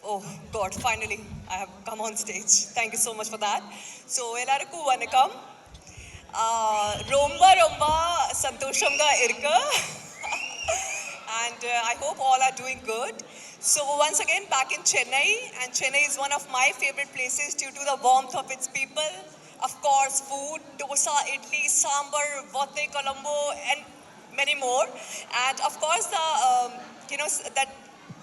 Oh God, finally I have come on stage. Thank you so much for that. So, ellarku vanakkam. Romba romba santoshamga irka. And I hope all are doing good. So once again back in Chennai, and Chennai is one of my favorite places due to the warmth of its people. Of course, food, dosa, idli, sambar, botte, Colombo, and many more. And of course, the that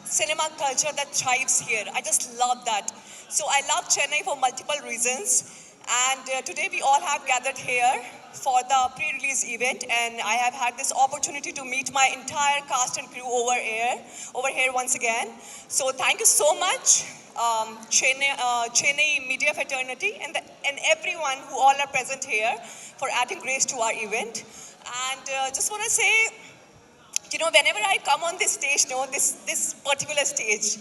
cinema culture that thrives here. I just love that. So I love Chennai for multiple reasons. And today we all have gathered here for the pre-release event, and I have had this opportunity to meet my entire cast and crew over here once again. So thank you so much, Chennai Media Fraternity, and everyone who all are present here for adding grace to our event. And just want to say, whenever I come on this stage, this particular stage,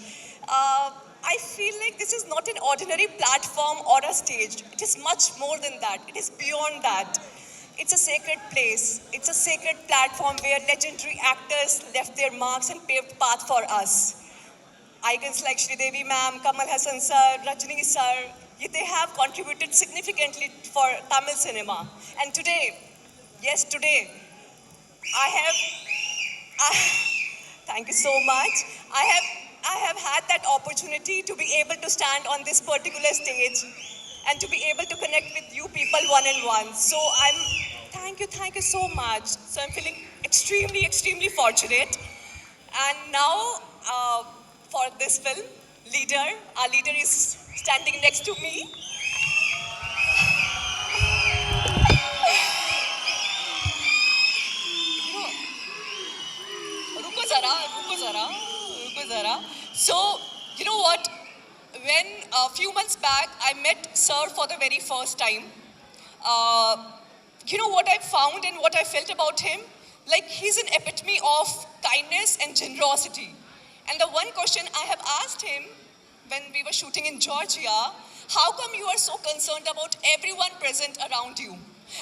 I feel like this is not an ordinary platform or a stage. It is much more than that. It is beyond that. It's a sacred place. It's a sacred platform where legendary actors left their marks and paved path for us. Icons like Devi ma'am, Kamal Hassan sir, Rajni sir, they have contributed significantly for Tamil cinema. And today, yes, today, I have thank you so much. I have had that opportunity to be able to stand on this particular stage and to be able to connect with you people one on one. So thank you so much. So I'm feeling extremely, extremely fortunate. And now for this film, our leader is standing next to me. रुको जरा रुको जरा रुको जरा. So you know what, when a few months back I met sir for the very first time, uh, you know what I found and what I felt about him, like he's an epitome of kindness and generosity. And the one question I have asked him when we were shooting in Georgia, how come you are so concerned about everyone present around you?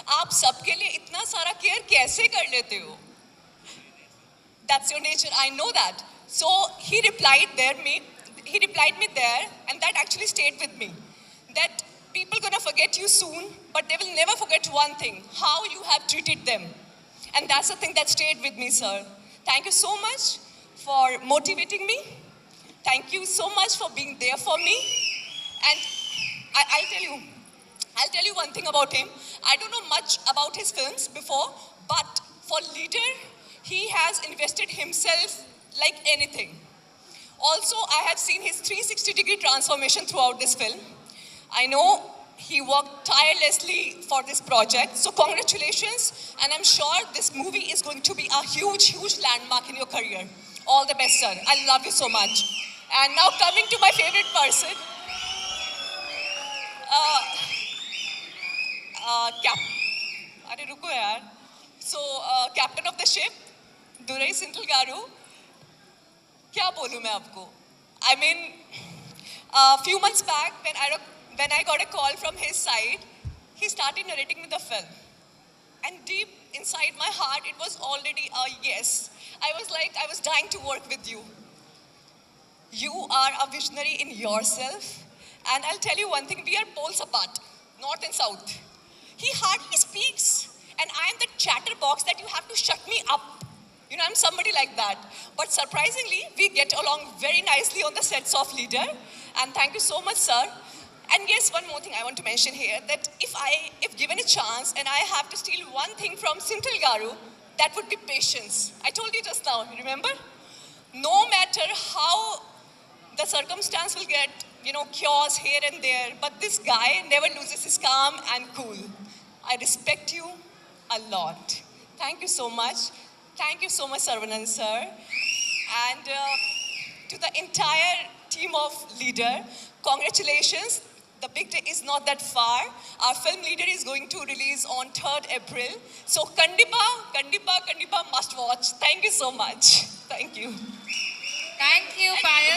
आप सबके लिए इतना सारा care कैसे कर लेते हो? That's your nature, I know that. So he replied me there, and that actually stayed with me. That people gonna forget you soon, but they will never forget one thing: how you have treated them. And that's the thing that stayed with me, sir. Thank you so much for motivating me. Thank you so much for being there for me. And I'll tell you one thing about him. I don't know much about his films before, but for Leader, he has invested himself like anything. Also, I have seen his 360-degree transformation throughout this film. I know he worked tirelessly for this project. So congratulations, and I'm sure this movie is going to be a huge, huge landmark in your career. All the best, sir. I love you so much. And now coming to my favorite person, अरे रुको यार. So, captain of the ship, Durai Sinthal Garu. क्या बोलूँ मैं आपको? I mean, a few months back when I got a call from his side, he started narrating me the film. And deep inside my heart, it was already a yes. I was dying to work with you. You are a visionary in yourself. And I'll tell you one thing, we are poles apart, north and south. He hardly speaks, and I am the chatterbox that you have to shut me up. I'm somebody like that. But surprisingly, we get along very nicely on the sets of Leader. And thank you so much, sir. And yes, one more thing I want to mention here, that if given a chance and I have to steal one thing from Sinthal Garu, that would be patience. I told you just now, remember? No matter how the circumstance will get, chaos here and there, but this guy never loses his calm and cool. I respect you a lot. Thank you so much. Thank you so much, Saravanan sir. And to the entire team of Leader, congratulations. The big day is not that far. Our film Leader is going to release on 3rd April. So Kandipa must watch. Thank you so much. Thank you. Thank you, Payal.